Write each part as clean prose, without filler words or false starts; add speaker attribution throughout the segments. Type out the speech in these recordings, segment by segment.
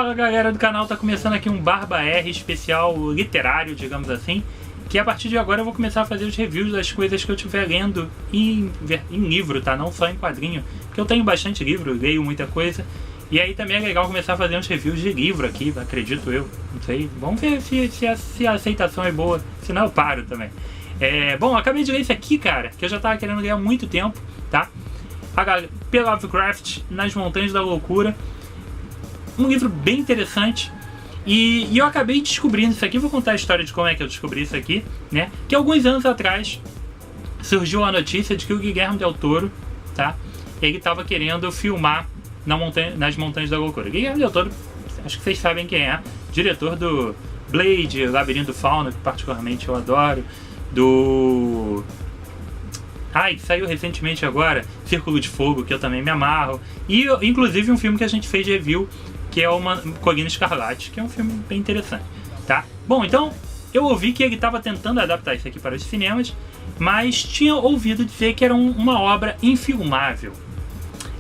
Speaker 1: Fala galera do canal, tá começando aqui um Barba R especial literário, digamos assim, que a partir de agora eu vou começar a fazer os reviews das coisas que eu estiver lendo em livro, tá? Não só em quadrinho, porque eu tenho bastante livro, leio muita coisa, e aí também é legal começar a fazer uns reviews de livro aqui, acredito eu, não sei, vamos ver se a aceitação é boa, senão eu paro também. Bom, eu acabei de ler esse aqui, cara, que eu já tava querendo ler há muito tempo, tá? P. Lovecraft, Nas Montanhas da Loucura. Um livro bem interessante. E eu acabei descobrindo isso aqui. Vou contar a história de como é que eu descobri isso aqui, né? Que alguns anos atrás surgiu a notícia de que o Guillermo del Toro, tá? Ele estava querendo filmar nas Montanhas da Loucura. Guillermo del Toro, acho que vocês sabem quem é. Diretor do Blade, Labirinto do Fauno, que particularmente eu adoro. Do... que saiu recentemente agora, Círculo de Fogo, que eu também me amarro. E inclusive um filme que a gente fez de review, que é uma Colina Escarlate, que é um filme bem interessante, tá? Bom, então eu ouvi que ele estava tentando adaptar isso aqui para os cinemas, mas tinha ouvido dizer que era uma obra infilmável.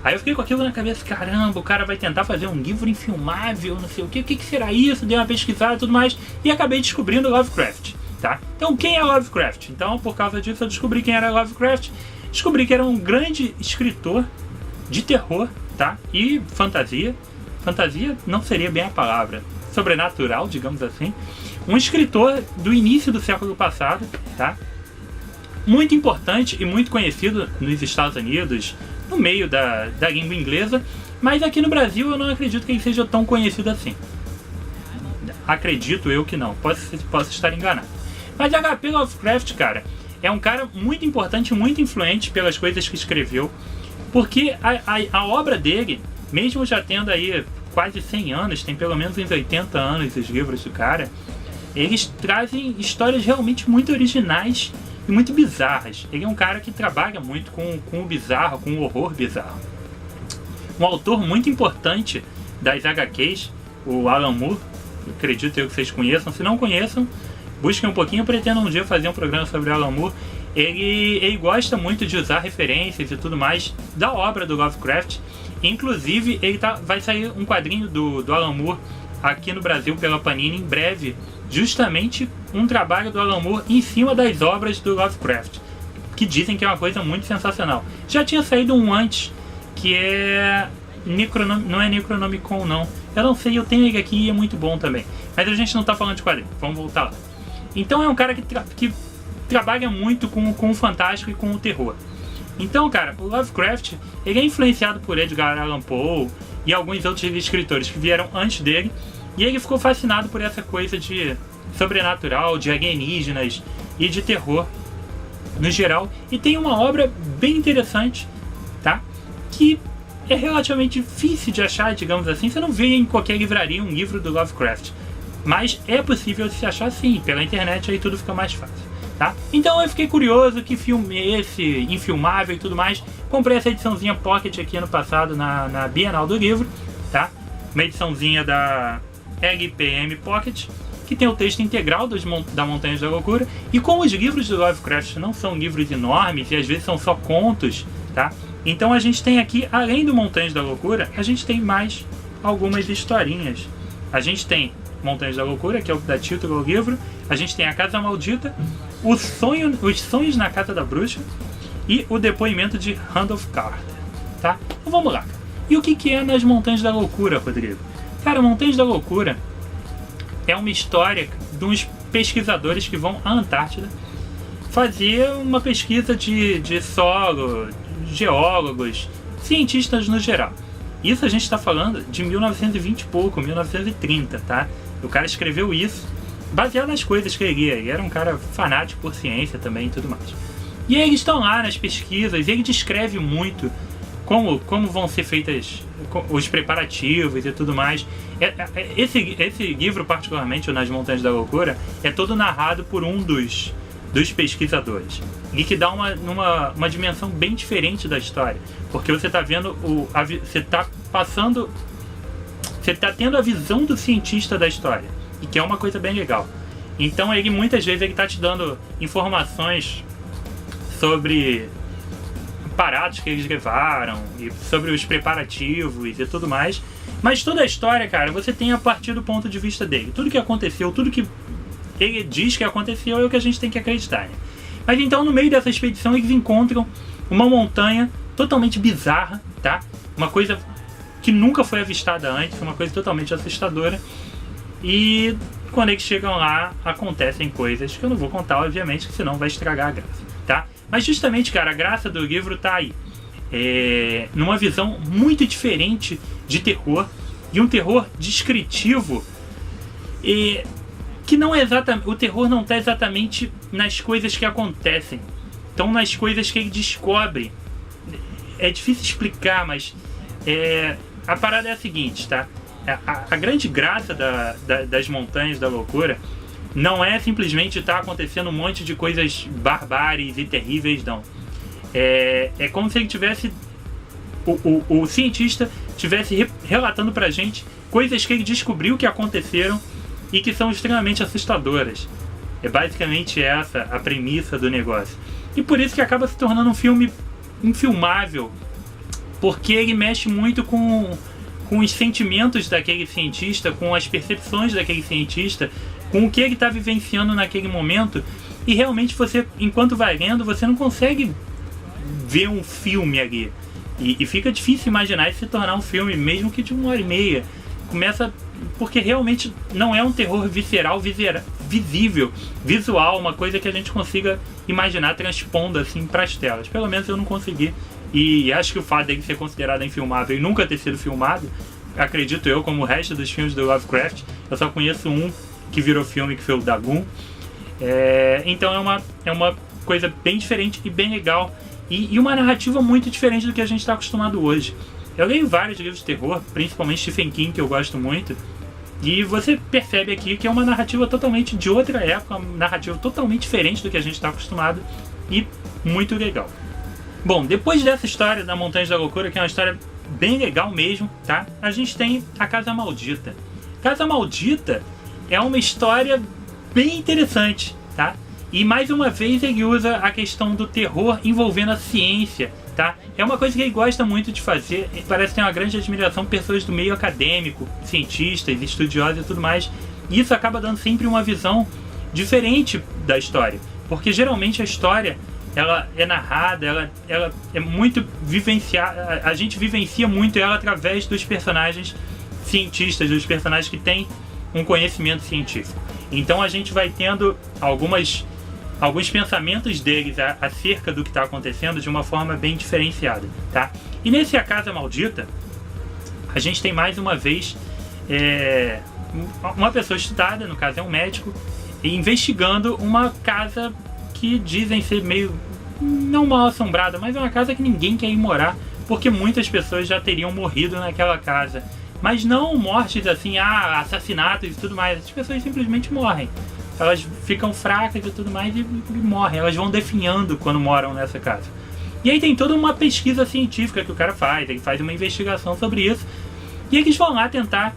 Speaker 1: Aí eu fiquei com aquilo na cabeça, caramba, o cara vai tentar fazer um livro infilmável, não sei o que será isso? Dei uma pesquisada e tudo mais, e acabei descobrindo Lovecraft, tá? Então quem é Lovecraft? Então por causa disso eu descobri quem era Lovecraft, descobri que era um grande escritor de terror, tá? E fantasia. Fantasia não seria bem a palavra, sobrenatural, digamos assim. Um escritor do início do século passado, tá? Muito importante e muito conhecido nos Estados Unidos, no meio da língua inglesa, mas aqui no Brasil eu não acredito que ele seja tão conhecido assim. Acredito eu que não, posso estar enganado. Mas H.P. Lovecraft, cara, é um cara muito importante, muito influente pelas coisas que escreveu, porque a obra dele, mesmo já tendo aí quase 100 anos, tem pelo menos uns 80 anos os livros do cara, eles trazem histórias realmente muito originais e muito bizarras. Ele é um cara que trabalha muito com o bizarro, com o horror bizarro. Um autor muito importante das HQs, o Alan Moore, acredito eu que vocês conheçam. Se não conheçam, busquem um pouquinho. Eu pretendo um dia fazer um programa sobre o Alan Moore. Ele gosta muito de usar referências e tudo mais da obra do Lovecraft. Inclusive, vai sair um quadrinho do Alan Moore aqui no Brasil pela Panini em breve, justamente um trabalho do Alan Moore em cima das obras do Lovecraft, que dizem que é uma coisa muito sensacional. Já tinha saído um antes, que é não é Necronomicon não, eu não sei, eu tenho ele aqui e é muito bom também, mas a gente não está falando de quadrinho, vamos voltar lá. Então é um cara que trabalha muito com o fantástico e com o terror. Então, cara, o Lovecraft, ele é influenciado por Edgar Allan Poe e alguns outros escritores que vieram antes dele, e ele ficou fascinado por essa coisa de sobrenatural, de alienígenas e de terror no geral. E tem uma obra bem interessante, tá? Que é relativamente difícil de achar, digamos assim. Você não vê em qualquer livraria um livro do Lovecraft, mas é possível de se achar sim, pela internet aí tudo fica mais fácil. Tá? Então eu fiquei curioso, que filme é esse, infilmável e tudo mais. Comprei essa ediçãozinha Pocket aqui ano passado na Bienal do Livro, tá? Uma ediçãozinha da LPM Pocket, que tem o texto integral da Montanhas da Loucura. E como os livros do Lovecraft não são livros enormes e às vezes são só contos, tá? Então a gente tem aqui, além do Montanhas da Loucura, a gente tem mais algumas historinhas. A gente tem Montanhas da Loucura, que é o que dá título ao livro. A gente tem A Casa Maldita, Os Sonhos na Casa da Bruxa e o depoimento de Randolph Carter, tá? Então vamos lá. E o que é Nas Montanhas da Loucura, Rodrigo? Cara, Montanhas da Loucura é uma história de uns pesquisadores que vão à Antártida fazer uma pesquisa de solo, geólogos, cientistas no geral. Isso a gente está falando de 1920 e pouco, 1930, tá? O cara escreveu isso baseado nas coisas que ele lia. Ele era um cara fanático por ciência também e tudo mais. E aí eles estão lá nas pesquisas, e ele descreve muito como vão ser feitas os preparativos e tudo mais. Esse livro, particularmente, o Nas Montanhas da Loucura, é todo narrado por um dos pesquisadores, e que dá uma dimensão bem diferente da história, porque você está vendo você está tendo a visão do cientista da história, e que é uma coisa bem legal. Então ele muitas vezes está te dando informações sobre aparatos que eles levaram, e sobre os preparativos e tudo mais. Mas toda a história, cara, você tem a partir do ponto de vista dele. Tudo que aconteceu, tudo que ele diz que aconteceu é o que a gente tem que acreditar, né? Mas então, no meio dessa expedição, eles encontram uma montanha totalmente bizarra, tá? Uma coisa que nunca foi avistada antes, uma coisa totalmente assustadora. E quando eles chegam lá, acontecem coisas que eu não vou contar, obviamente, que senão vai estragar a graça, tá? Mas justamente, cara, a graça do livro tá aí. Numa visão muito diferente de terror, e um terror descritivo, que não é exatamente... O terror não tá exatamente nas coisas que acontecem, então nas coisas que ele descobre. É difícil explicar, mas a parada é a seguinte, tá? A grande graça das Montanhas da Loucura não é simplesmente estar acontecendo um monte de coisas barbáries e terríveis, não. É como se ele tivesse... O cientista tivesse relatando pra gente coisas que ele descobriu que aconteceram e que são extremamente assustadoras. É basicamente essa a premissa do negócio. E por isso que acaba se tornando um filme infilmável, porque ele mexe muito com os sentimentos daquele cientista, com as percepções daquele cientista, com o que ele está vivenciando naquele momento. E realmente você, enquanto vai lendo, você não consegue ver um filme ali. E fica difícil imaginar isso se tornar um filme, mesmo que de 1h30. Começa... Porque realmente não é um terror visceral, visível, visual, uma coisa que a gente consiga imaginar transpondo assim para as telas. Pelo menos eu não consegui. E acho que o fato dele ser considerado infilmável e nunca ter sido filmado, acredito eu, como o resto dos filmes do Lovecraft, eu só conheço um que virou filme, que foi o Dagon. Então é uma coisa bem diferente e bem legal. E uma narrativa muito diferente do que a gente está acostumado hoje. Eu leio vários livros de terror, principalmente Stephen King, que eu gosto muito, e você percebe aqui que é uma narrativa totalmente de outra época, uma narrativa totalmente diferente do que a gente está acostumado, e muito legal. Bom, depois dessa história da Montanha da Loucura, que é uma história bem legal mesmo, tá? A gente tem a Casa Maldita. Casa Maldita é uma história bem interessante, tá? E mais uma vez ele usa a questão do terror envolvendo a ciência, tá? É uma coisa que ele gosta muito de fazer, e parece ter uma grande admiração por pessoas do meio acadêmico, cientistas, estudiosos e tudo mais. E isso acaba dando sempre uma visão diferente da história, porque geralmente a história ela é narrada, ela é muito vivenciada, a gente vivencia muito ela através dos personagens cientistas, dos personagens que têm um conhecimento científico. Então a gente vai tendo alguns pensamentos deles acerca do que está acontecendo de uma forma bem diferenciada, tá? E nesse A Casa Maldita, a gente tem mais uma vez uma pessoa estudada, no caso é um médico, investigando uma casa que dizem ser meio, não mal assombrada, mas é uma casa que ninguém quer ir morar, porque muitas pessoas já teriam morrido naquela casa. Mas não mortes assim, assassinatos e tudo mais. As pessoas simplesmente morrem. Elas ficam fracas e tudo mais e morrem. Elas vão definhando quando moram nessa casa. E aí tem toda uma pesquisa científica que o cara faz. Ele faz uma investigação sobre isso. E eles vão lá tentar...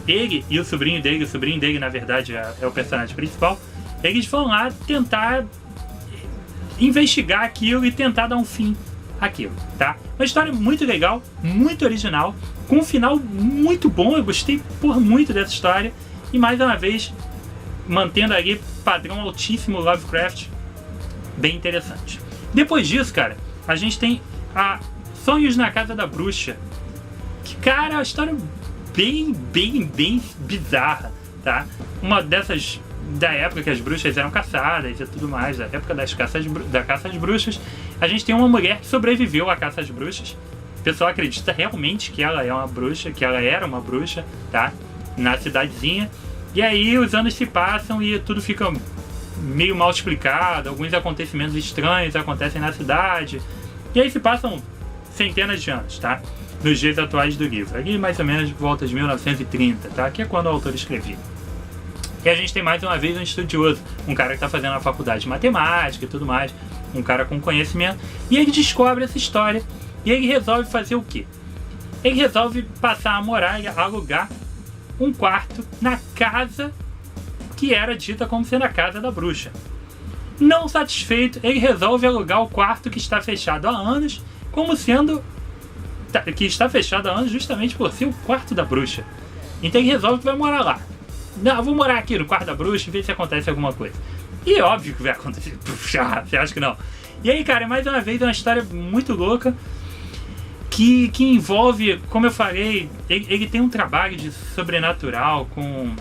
Speaker 1: Ele e o sobrinho dele na verdade é o personagem principal. Eles vão lá tentar investigar aquilo e tentar dar um fim àquilo, tá? Uma história muito legal, muito original, com um final muito bom. Eu gostei muito dessa história. E mais uma vez, mantendo ali padrão altíssimo Lovecraft, bem interessante. Depois disso, cara, a gente tem a Sonhos na Casa da Bruxa, que, cara, é uma história bem bizarra, tá? Uma dessas da época que as bruxas eram caçadas e tudo mais, da época da caça às bruxas. A gente tem uma mulher que sobreviveu à caça às bruxas. O pessoal acredita realmente que ela é uma bruxa, que ela era uma bruxa, tá? Na cidadezinha. E aí os anos se passam e tudo fica meio mal explicado. Alguns acontecimentos estranhos acontecem na cidade. E aí se passam centenas de anos, tá? Nos dias atuais do livro. Ali mais ou menos de volta de 1930, tá? Que é quando o autor escrevia. E a gente tem mais uma vez um estudioso, um cara que está fazendo a faculdade de matemática e tudo mais, um cara com conhecimento, e ele descobre essa história e ele resolve fazer o quê? Ele resolve passar a morar e alugar um quarto na casa que era dita como sendo a casa da bruxa. Não satisfeito, ele resolve alugar o quarto que está fechado há anos, como sendo que está fechado há anos justamente por ser o quarto da bruxa. Então ele resolve que vai morar lá. Não, eu vou morar aqui no quarto da bruxa e ver se acontece alguma coisa. E é óbvio que vai acontecer. Puxa, você acha que não? E aí, cara, mais uma vez é uma história muito louca que envolve, como eu falei, ele tem um trabalho de sobrenatural com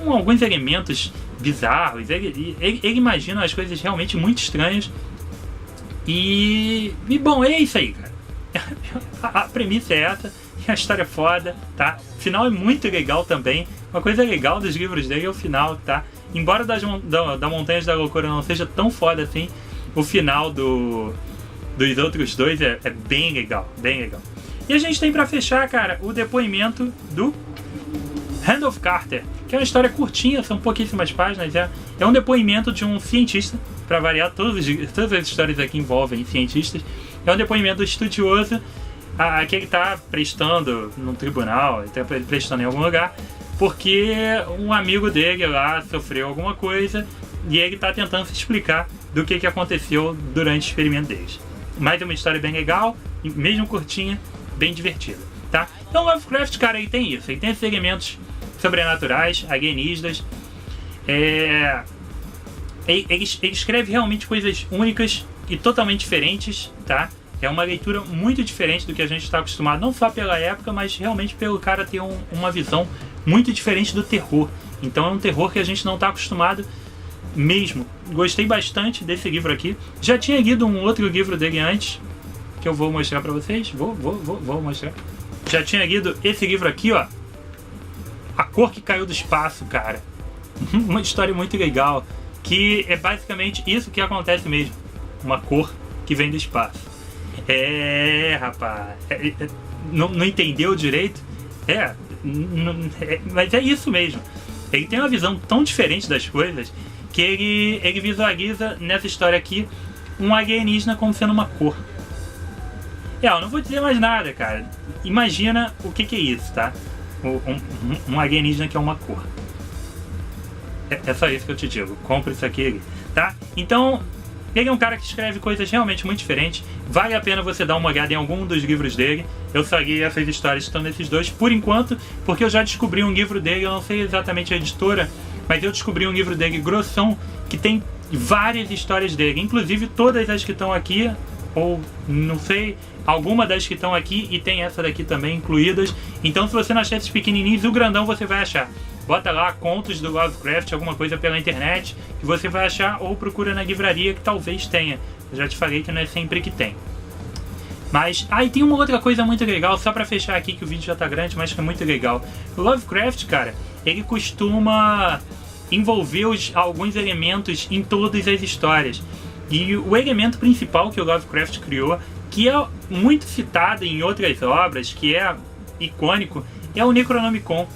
Speaker 1: alguns elementos bizarros. Ele imagina as coisas realmente muito estranhas. E bom, é isso aí, cara. A premissa é essa. A história é foda, tá? O final é muito legal também. Uma coisa legal dos livros dele é o final, tá? Embora da Montanhas da Loucura não seja tão foda assim, o final dos outros dois é bem legal, bem legal. E a gente tem pra fechar, cara, o depoimento do Randolph Carter, que é uma história curtinha, são pouquíssimas páginas. É um depoimento de um cientista, pra variar, todas as histórias aqui envolvem cientistas. É um depoimento estudioso que ele está prestando num tribunal, ele está prestando em algum lugar, porque um amigo dele lá sofreu alguma coisa e ele está tentando se explicar do que aconteceu durante o experimento deles. Mas é uma história bem legal, mesmo curtinha, bem divertida, tá? Então Lovecraft, cara, ele tem isso, ele tem esses elementos sobrenaturais, alienígenas, ele escreve realmente coisas únicas e totalmente diferentes, tá? É uma leitura muito diferente do que a gente está acostumado, não só pela época, mas realmente pelo cara ter uma visão muito diferente do terror. Então é um terror que a gente não está acostumado mesmo. Gostei bastante desse livro aqui. Já tinha lido um outro livro dele antes, que eu vou mostrar para vocês. Vou mostrar. Já tinha lido esse livro aqui, ó. A Cor que Caiu do Espaço, cara. Uma história muito legal, que é basicamente isso que acontece mesmo. Uma cor que vem do espaço. Rapaz, não entendeu direito? Mas é isso mesmo. Ele tem uma visão tão diferente das coisas que ele visualiza nessa história aqui um alienígena como sendo uma cor. Eu não vou dizer mais nada, cara. Imagina o que é isso, tá? Um alienígena que é uma cor. É só isso que eu te digo. Compre isso aqui, tá? Então, ele é um cara que escreve coisas realmente muito diferentes. Vale a pena você dar uma olhada em algum dos livros dele. Eu só li essas histórias que estão nesses dois por enquanto, porque eu já descobri um livro dele, eu não sei exatamente a editora, mas eu descobri um livro dele grossão, que tem várias histórias dele, inclusive todas as que estão aqui, ou não sei, alguma das que estão aqui, e tem essa daqui também incluídas. Então se você não achar esses pequenininhos, o grandão você vai achar. Bota lá contos do Lovecraft, alguma coisa pela internet, que você vai achar, ou procura na livraria que talvez tenha. Eu já te falei que não é sempre que tem. Mas, e tem uma outra coisa muito legal, só pra fechar aqui, que o vídeo já tá grande, mas que é muito legal. O Lovecraft, cara, ele costuma envolver alguns elementos em todas as histórias. E o elemento principal que o Lovecraft criou, que é muito citado em outras obras, que é icônico, é o Necronomicon.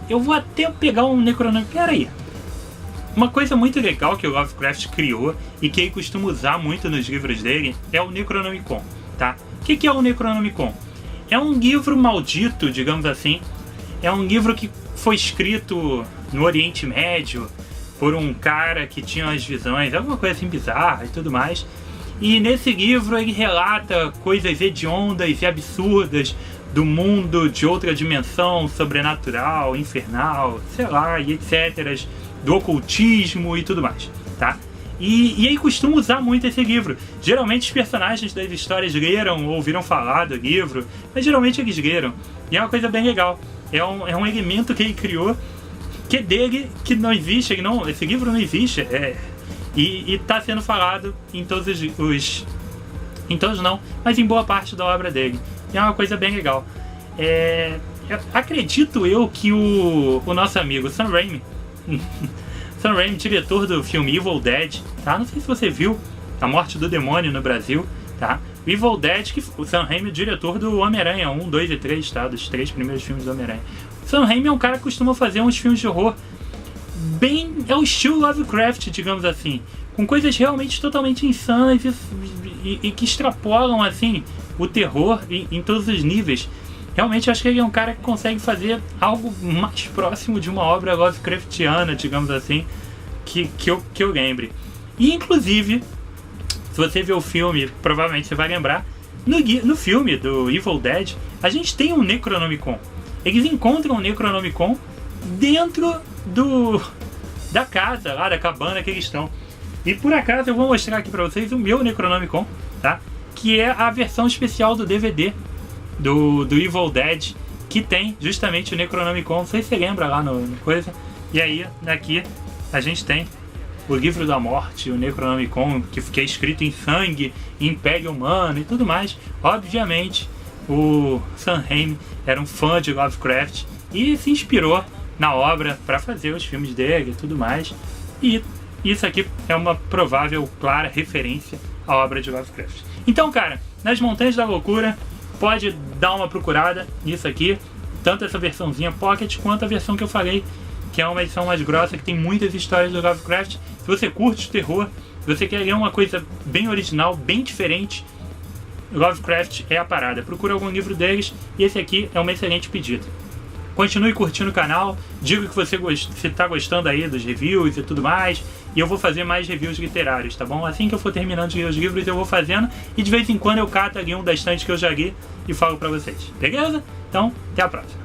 Speaker 1: Eu vou até pegar um Necronomicon. Pera aí. Uma coisa muito legal que o Lovecraft criou e que ele costuma usar muito nos livros dele é o Necronomicon, tá? O que é o Necronomicon? É um livro maldito, digamos assim. É um livro que foi escrito no Oriente Médio por um cara que tinha umas visões, alguma coisa assim bizarra e tudo mais. E nesse livro ele relata coisas hediondas e absurdas do mundo de outra dimensão, sobrenatural, infernal, sei lá, e etc. Do ocultismo e tudo mais, tá? E ele costuma usar muito esse livro. Geralmente os personagens das histórias leram ou ouviram falar do livro, mas geralmente eles leram. E é uma coisa bem legal. É um elemento que ele criou, que é dele, que não existe, esse livro não existe. E está sendo falado em todos em todos não, mas em boa parte da obra dele. É uma coisa bem legal. Acredito eu que o nosso amigo Sam Raimi, Sam Raimi, diretor do filme Evil Dead, tá? Não sei se você viu A Morte do Demônio no Brasil, tá? Evil Dead, que o Sam Raimi é o diretor do Homem-Aranha 1, 2 e 3, tá? Dos 3 primeiros filmes do Homem-Aranha. O Sam Raimi é um cara que costuma fazer uns filmes de horror bem... é o estilo Lovecraft, digamos assim, com coisas realmente totalmente insanas e que extrapolam, assim, o terror em todos os níveis. Realmente acho que ele é um cara que consegue fazer algo mais próximo de uma obra Lovecraftiana, digamos assim, que eu lembre. E inclusive, se você ver o filme, provavelmente você vai lembrar, no filme do Evil Dead, a gente tem um Necronomicon. Eles encontram um Necronomicon dentro da casa, lá da cabana que eles estão. E por acaso eu vou mostrar aqui pra vocês o meu Necronomicon, tá? Que é a versão especial do DVD do Evil Dead, que tem justamente o Necronomicon. Não sei se você lembra lá no coisa. E aí, aqui, a gente tem o Livro da Morte, o Necronomicon, que é escrito em sangue, em pele humana e tudo mais. Obviamente, o Sam Raimi era um fã de Lovecraft e se inspirou na obra para fazer os filmes dele e tudo mais. E isso aqui é uma provável, clara referência à obra de Lovecraft. Então, cara, nas Montanhas da Loucura, pode dar uma procurada nisso aqui, tanto essa versãozinha Pocket quanto a versão que eu falei, que é uma edição mais grossa, que tem muitas histórias do Lovecraft. Se você curte terror, se você quer ler uma coisa bem original, bem diferente, Lovecraft é a parada. Procura algum livro deles e esse aqui é uma excelente pedida. Continue curtindo o canal, diga que você está gostando aí dos reviews e tudo mais, e eu vou fazer mais reviews literários, tá bom? Assim que eu for terminando de ler os livros eu vou fazendo, e de vez em quando eu cato ali um da estante que eu já li e falo pra vocês, beleza? Então, até a próxima.